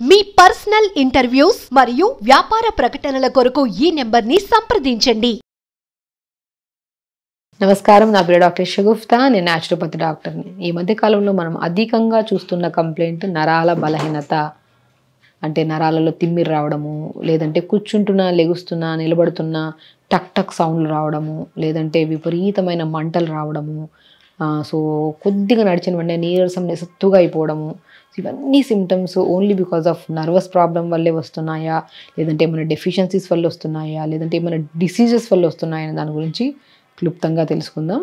మీ personal interviews మరియు వ్యాపార ప్రకటనల కొరకు ఈ నెంబర్ని సంప్రదించండి. నమస్కారం, నా పేరు డాక్టర్ షగుఫ్తా. నేను న్యాచురోపతి డాక్టర్ని. ఈ మధ్య కాలంలో మనం అధికంగా చూస్తున్న కంప్లైంట్ నరాల బలహీనత. అంటే నరాలలో తిమ్మిరి రావడము, లేదంటే కూర్చుంటున్నా, లెగుస్తున్నా, నిలబడుతున్నా టక్ టక్ సౌండ్లు రావడము, లేదంటే విపరీతమైన మంటలు రావడము, సో కొద్దిగా నడిచిన వెంటనే నీరసం నిస్సత్తుగా అయిపోవడము. ఇవన్నీ symptoms only because of nervous problem వల్లే వస్తున్నాయా, లేదంటే ఏమైనా డెఫిషియన్సీస్ వల్ల వస్తున్నాయా, లేదంటే ఏమైనా డిసీజెస్ వల్ల వస్తున్నాయా అనే దాని గురించి క్లుప్తంగా తెలుసుకుందాం.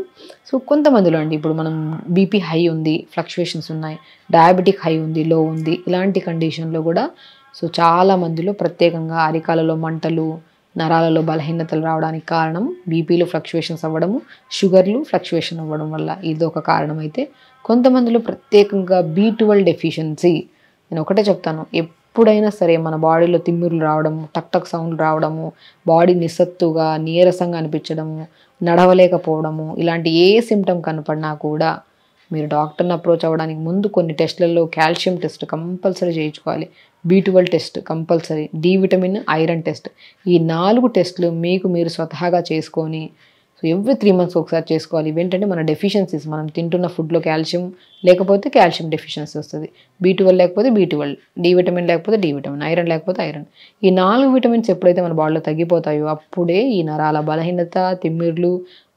సో కొంతమందిలో అండి, ఇప్పుడు మనం బీపీ హై ఉంది, ఫ్లక్చువేషన్స్ ఉన్నాయి, డయాబెటిక్ హై ఉంది, లో ఉంది, ఇలాంటి కండిషన్లో కూడా సో చాలా మందిలో ప్రత్యేకంగా అరికాలలో మంటలు, నరాలలో బలహీనతలు రావడానికి కారణం బీపీలో ఫ్లక్చువేషన్స్ అవ్వడము, షుగర్లు ఫ్లక్చువేషన్ అవ్వడం వల్ల ఇది ఒక కారణం. అయితే కొంతమందిలో ప్రత్యేకంగా B12 డెఫిషియన్సీ. నేను ఒకటే చెప్తాను, ఎప్పుడైనా సరే మన బాడీలో తిమ్మిరులు రావడము, టక్ టక్ సౌండ్లు రావడము, బాడీ నిస్సత్తుగా నీరసంగా అనిపించడము, నడవలేకపోవడము, ఇలాంటి ఏ సిమ్టమ్ కనపడినా కూడా మీరు డాక్టర్ని అప్రోచ్ అవ్వడానికి ముందు కొన్ని టెస్ట్లలో కాల్షియం టెస్ట్ కంపల్సరీ చేయించుకోవాలి, B12 test compulsory, D vitamin, iron test. ఈ 4 టెస్టులు మీకు మీరు స్వతహాగా చేసుకొని, సో ఎవ్రీ 3 months ఒకసారి చేసుకోవాలి. ఇవేంటంటే మన డెఫిషియన్సీస్, మనం తింటున్న ఫుడ్లో కాల్షియం లేకపోతే కాల్షియం డెఫిషియన్సీ వస్తుంది, B12 లేకపోతే B12, డి విటమిన్ లేకపోతే డి విటమిన్, ఐరన్ లేకపోతే ఐరన్. ఈ 4 విటమిన్స్ ఎప్పుడైతే మన బాడీలో తగ్గిపోతాయో అప్పుడే ఈ నరాల బలహీనత, తిమ్మిర్లు,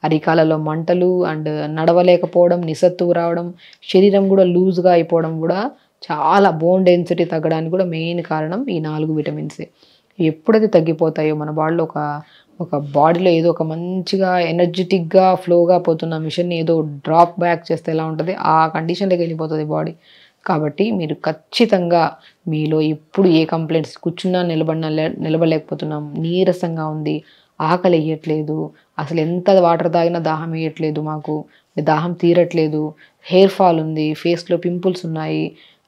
అరికాలలో మంటలు అండ్ నడవలేకపోవడం, నిస్సత్తువు రావడం, శరీరం కూడా లూజ్గా అయిపోవడం కూడా, చాలా బోన్ డెన్సిటీ తగ్గడానికి కూడా మెయిన్ కారణం ఈ 4 విటమిన్సే. ఎప్పుడైతే తగ్గిపోతాయో మన బాడీలో ఒక బాడీలో ఏదో ఒక మంచిగా ఎనర్జెటిక్గా ఫ్లోగా పోతున్న మిషన్ని ఏదో డ్రాప్ బ్యాక్ చేస్తే ఎలా ఉంటుంది, ఆ కండిషన్లోకి వెళ్ళిపోతుంది బాడీ. కాబట్టి మీరు ఖచ్చితంగా మీలో ఎప్పుడు ఏ కంప్లైంట్స్, కూర్చున్నా నిలబడలేకపోతున్నాం, నీరసంగా ఉంది, ఆకలి వేయట్లేదు, అసలు ఎంత వాటర్ తాగినా దాహం వేయట్లేదు, మాకు దాహం తీరట్లేదు, హెయిర్ ఫాల్ ఉంది, ఫేస్లో పింపుల్స్ ఉన్నాయి,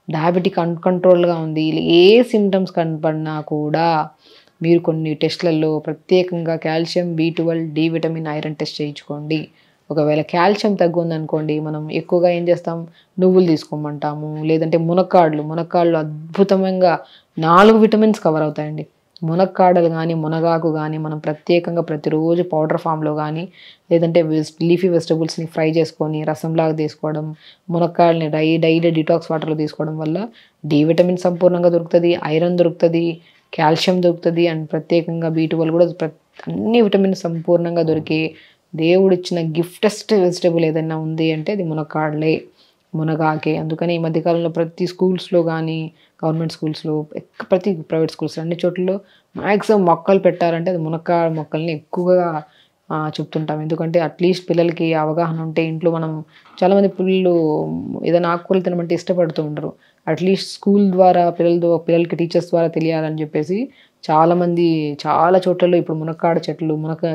డయాబెటిక్ అన్కంట్రోల్గా ఉంది, ఏ సిమ్టమ్స్ కనపడినా కూడా మీరు కొన్ని టెస్ట్లలో ప్రత్యేకంగా calcium, B12, D vitamin, iron test చేయించుకోండి. ఒకవేళ కాల్షియం తగ్గుందనుకోండి, మనం ఎక్కువగా ఏం చేస్తాం, నువ్వులు తీసుకోమంటాము, లేదంటే మునక్కాడలు అద్భుతంగా 4 విటమిన్స్ కవర్ అవుతాయండి. మునక్కాడలు కానీ, మునగాకు కానీ మనం ప్రత్యేకంగా ప్రతిరోజు పౌడర్ ఫామ్లో కానీ, లేదంటే లీఫీ వెజిటబుల్స్ని ఫ్రై చేసుకొని రసంలాగా తీసుకోవడం, మునక్కాడల్ని డైలీ డిటాక్స్ వాటర్లో తీసుకోవడం వల్ల డి విటమిన్ సంపూర్ణంగా దొరుకుతుంది, ఐరన్ దొరుకుతుంది, కాల్షియం దొరుకుతుంది, అండ్ ప్రత్యేకంగా B12 కూడా అన్ని విటమిన్స్ సంపూర్ణంగా దొరికే దేవుడిచ్చిన గిఫ్టెస్ట్ వెజిటబుల్ ఏదైనా ఉంది అంటే అది మునక్కాడలే, మునగాకే. అందుకని ఈ మధ్యకాలంలో ప్రతి స్కూల్స్లో కానీ, గవర్నమెంట్ స్కూల్స్లో, ప్రతి ప్రైవేట్ స్కూల్స్ అన్ని చోట్లలో మ్యాక్సిమం మొక్కలు పెట్టారంటే అది మునక్కాడ మొక్కల్ని ఎక్కువగా చెప్తుంటాం. ఎందుకంటే అట్లీస్ట్ పిల్లలకి అవగాహన ఉంటే, ఇంట్లో మనం చాలామంది పిల్లలు ఏదైనా ఆకుకూరలు తినమంటే ఇష్టపడుతూ ఉంటారు, అట్లీస్ట్ స్కూల్ ద్వారా పిల్లలకి టీచర్స్ ద్వారా తెలియాలని చెప్పేసి చాలామంది చాలా చోట్లలో ఇప్పుడు మునక్కాడ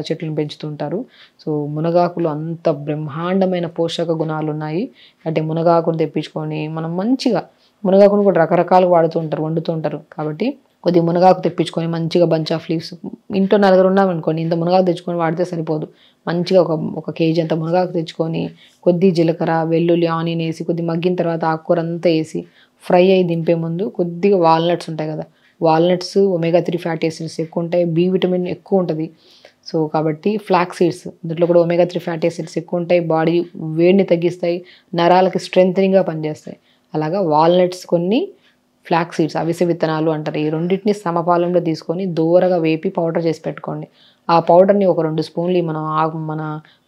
చెట్లను పెంచుతుంటారు. సో మునగాకులు అంత బ్రహ్మాండమైన పోషక గుణాలు ఉన్నాయి. అంటే మునగాకును తెప్పించుకొని మనం మంచిగా, మునగాకును కూడా రకరకాలుగా వండుతూ ఉంటారు. కాబట్టి కొద్దిగా మునగాకు తెప్పించుకొని మంచిగా బంచ్ ఆఫ్ లీవ్స్, ఇంట్లో నలుగురు ఉన్నామనుకోండి, ఇంత మునగాకు తెచ్చుకొని వాడితే సరిపోదు. మంచిగా ఒక కేజీ అంత మునగాకు తెచ్చుకొని కొద్ది జీలకర్ర, వెల్లుల్లి, ఆనియన్ వేసి కొద్ది మగ్గిన తర్వాత ఆకుకూర అంతా వేసి ఫ్రై అయ్యి దింపే ముందు కొద్దిగా వాల్నట్స్ ఉంటాయి కదా, వాల్నట్స్ omega-3 ఫ్యాటీ యాసిడ్స్ ఎక్కువ ఉంటాయి, బి విటమిన్ ఎక్కువ ఉంటుంది. సో కాబట్టి ఫ్లాక్స్ సీడ్స్, దీంట్లో కూడా omega-3 ఫ్యాటీ యాసిడ్స్ ఎక్కువ ఉంటాయి, బాడీ వేడిని తగ్గిస్తాయి, నరాలకి స్ట్రెంథనింగ్గా పనిచేస్తాయి. అలాగా వాల్నట్స్ కొన్ని, ఫ్లాక్స్ సీడ్స్, అవిసె విత్తనాలు అంటారు, ఈ రెండింటిని సమపాలంలో తీసుకొని దూరగా వేపి పౌడర్ చేసి పెట్టుకోండి. ఆ పౌడర్ని ఒక 2 స్పూన్లు మన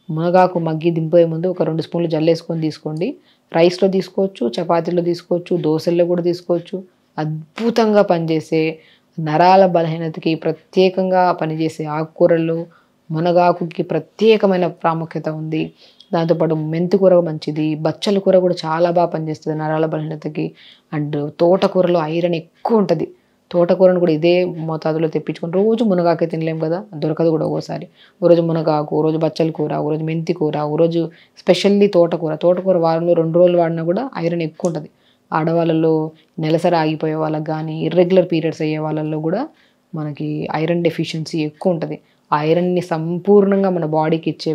మునగాకు మగ్గి దింపే ముందు ఒక 2 స్పూన్లు జల్లేసుకొని తీసుకోండి. రైస్లో తీసుకోవచ్చు, చపాతీలో తీసుకోవచ్చు, దోశల్లో కూడా తీసుకోవచ్చు. అద్భుతంగా పనిచేసే, నరాల బలహీనతకి ప్రత్యేకంగా పనిచేసే ఆకుకూరల్లో మునగాకుకి ప్రత్యేకమైన ప్రాముఖ్యత ఉంది. దాంతోపాటు మెంతికూర మంచిది, బచ్చల కూర కూడా చాలా బాగా పనిచేస్తుంది నరాల బలహీనతకి. అండ్ తోటకూరలో ఐరన్ ఎక్కువ ఉంటుంది, తోటకూరను కూడా ఇదే మోతాదులో తెప్పించుకొని, రోజు మునగాకే తినలేం కదా, దొరకదు కూడా ఒక్కోసారి. ఓరోజు మునగాకు, ఓ రోజు బచ్చల కూర, ఓ రోజు మెంతి కూర, ఓ రోజు స్పెషల్లీ తోటకూర వారంలో 2 రోజులు వాడినా కూడా ఐరన్ ఎక్కువ ఉంటుంది. ఆడవాళ్ళలో నెలసరి ఆగిపోయే వాళ్ళకి కానీ, ఇర్రెగ్యులర్ పీరియడ్స్ అయ్యే వాళ్ళల్లో కూడా మనకి ఐరన్ డెఫిషియన్సీ ఎక్కువ ఉంటుంది. ఐరన్ని సంపూర్ణంగా మన బాడీకి ఇచ్చే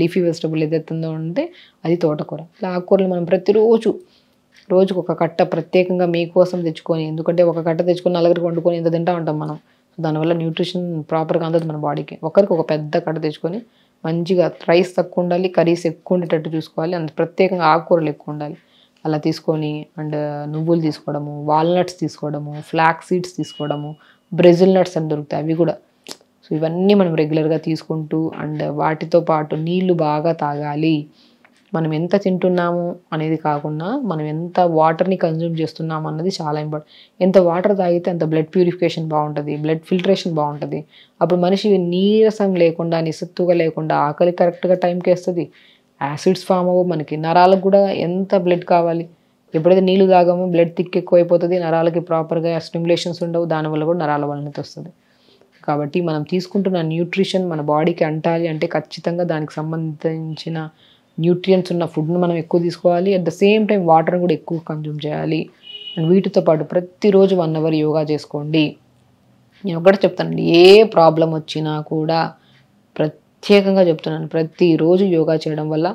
లీఫీ వెజిటబుల్ ఏదైతే ఉందో అంటే అది తోటకూర. ఇలా ఆకుకూరలు మనం ప్రతిరోజు రోజుకు ఒక కట్ట ప్రత్యేకంగా మీకోసం తెచ్చుకొని, ఎందుకంటే ఒక కట్ట తెచ్చుకొని నలుగురికి వండుకొని ఇంత తింటా ఉంటాం మనం. దానివల్ల న్యూట్రిషన్ ప్రాపర్గా అందదు మన బాడీకి. ఒకరికి ఒక పెద్ద కట్ట తెచ్చుకొని మంచిగా రైస్ తక్కువ ఉండాలి, కర్రీస్ ఎక్కువ ఉండేటట్టు చూసుకోవాలి, అంత ప్రత్యేకంగా ఆకుకూరలు ఎక్కువ ఉండాలి. అలా తీసుకొని అండ్ నువ్వులు తీసుకోవడము, వాల్నట్స్ తీసుకోవడము, ఫ్లాక్స్ సీడ్స్ తీసుకోవడము, బ్రెజిల్ నట్స్ అని దొరుకుతాయి అవి కూడా. సో ఇవన్నీ మనం రెగ్యులర్గా తీసుకుంటూ అండ్ వాటితో పాటు నీళ్లు బాగా తాగాలి. మనం ఎంత తింటున్నాము అనేది కాకుండా మనం ఎంత వాటర్ని కన్జ్యూమ్ చేస్తున్నాము అన్నది చాలా ఇంపార్టెంట్. ఎంత వాటర్ తాగితే అంత బ్లడ్ ప్యూరిఫికేషన్ బాగుంటుంది, బ్లడ్ ఫిల్టరేషన్ బాగుంటుంది. అప్పుడు మనిషి నీరసం లేకుండా, నిస్సత్తుగా లేకుండా, ఆకలి కరెక్ట్గా టైంకి వేస్తుంది, యాసిడ్స్ ఫామ్ అవ్వవు. మనకి నరాలకు కూడా ఎంత బ్లడ్ కావాలి, ఎప్పుడైతే నీళ్ళు తాగామో బ్లడ్ థిక్ ఎక్కువ అయిపోతుంది, నరాలకి ప్రాపర్గా స్టిమ్యులేషన్స్ ఉండవు, దానివల్ల కూడా నరాల బలహీనత వస్తుంది. కాబట్టి మనం తీసుకుంటున్న న్యూట్రిషన్ మన బాడీకి అంటాలి అంటే ఖచ్చితంగా దానికి సంబంధించిన న్యూట్రియంట్స్ ఉన్న ఫుడ్ను మనం ఎక్కువ తీసుకోవాలి. అట్ ద సేమ్ టైం వాటర్ని కూడా ఎక్కువ కన్జ్యూమ్ చేయాలి. అండ్ వీటితో పాటు ప్రతిరోజు 1 అవర్ యోగా చేసుకోండి. నేను ఒకటి చెప్తానండి, ఏ ప్రాబ్లం వచ్చినా కూడా ప్రత్యేకంగా చెప్తున్నాను, ప్రతిరోజు యోగా చేయడం వల్ల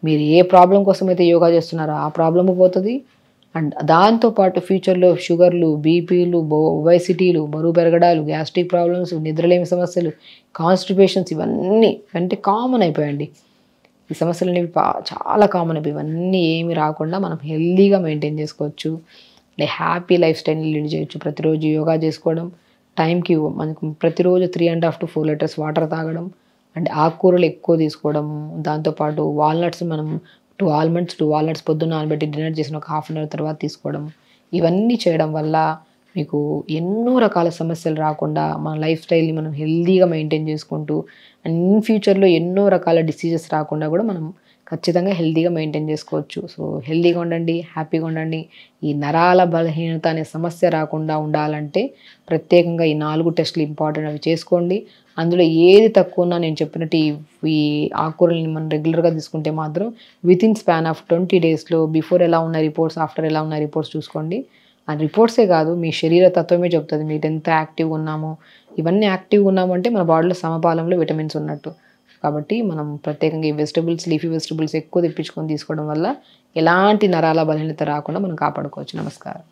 మీరు ఏ ప్రాబ్లం కోసం అయితే యోగా చేస్తున్నారో ఆ ప్రాబ్లము పోతుంది. అండ్ దాంతోపాటు ఫ్యూచర్లో షుగర్లు, బీపీలు, ఒబేసిటీలు, బరువు పెరగడాలు, గ్యాస్ట్రిక్ ప్రాబ్లమ్స్, నిద్రలేమి సమస్యలు, కాన్స్టిపేషన్స్ ఇవన్నీ అంటే కామన్ అయిపోయాయండి. ఈ సమస్యలు అనేవి చాలా కామన్ అయిపోయి ఇవన్నీ ఏమి రాకుండా మనం హెల్దీగా మెయింటైన్ చేసుకోవచ్చు, హ్యాపీ లైఫ్ స్టైల్ని లీడ్ చేయొచ్చు. ప్రతిరోజు యోగా చేసుకోవడం, టైంకి మనకు ప్రతిరోజు 3.5 to 4 లీటర్స్ వాటర్ తాగడం, అండ్ ఆకుకూరలు ఎక్కువ తీసుకోవడము, దాంతోపాటు వాల్నట్స్ మనం 2 వాల్నట్స్ పొద్దున్న నానబెట్టి డిన్నర్ చేసిన ఒక హాఫ్ అన్ అవర్ తర్వాత తీసుకోవడం. ఇవన్నీ చేయడం వల్ల మీకు ఎన్నో రకాల సమస్యలు రాకుండా మన లైఫ్ స్టైల్ని మనం హెల్దీగా మెయింటైన్ చేసుకుంటూ అండ్ ఇన్ ఫ్యూచర్లో ఎన్నో రకాల డిసీజెస్ రాకుండా కూడా మనం ఖచ్చితంగా హెల్దీగా మెయింటైన్ చేసుకోవచ్చు. సో హెల్దీగా ఉండండి, హ్యాపీగా ఉండండి. ఈ నరాల బలహీనత అనే సమస్య రాకుండా ఉండాలంటే ప్రత్యేకంగా ఈ 4 టెస్టులు ఇంపార్టెంట్, అవి చేసుకోండి. అందులో ఏది తక్కువ ఉన్నా నేను చెప్పినట్టు ఈ ఆకుకూరల్ని మనం రెగ్యులర్గా తీసుకుంటే మాత్రం వితిన్ స్పాన్ ఆఫ్ 20 daysలో బిఫోర్ ఎలా ఉన్న రిపోర్ట్స్, ఆఫ్టర్ ఎలా ఉన్న రిపోర్ట్స్ చూసుకోండి. ఆ రిపోర్ట్సే కాదు, మీ శరీర తత్వమే చెప్తుంది మీరు ఎంత యాక్టివ్గా ఉన్నామో. ఇవన్నీ యాక్టివ్గా ఉన్నామంటే మన బాడీలో సమపాలంలో విటమిన్స్ ఉన్నట్టు. కాబట్టి మనం ప్రత్యేకంగా ఈ వెజిటబుల్స్, లీఫీ వెజిటబుల్స్ ఎక్కువ తెప్పించుకొని తీసుకోవడం వల్ల ఎలాంటి నరాల బలహీనత రాకుండా మనం కాపాడుకోవచ్చు. నమస్కారం.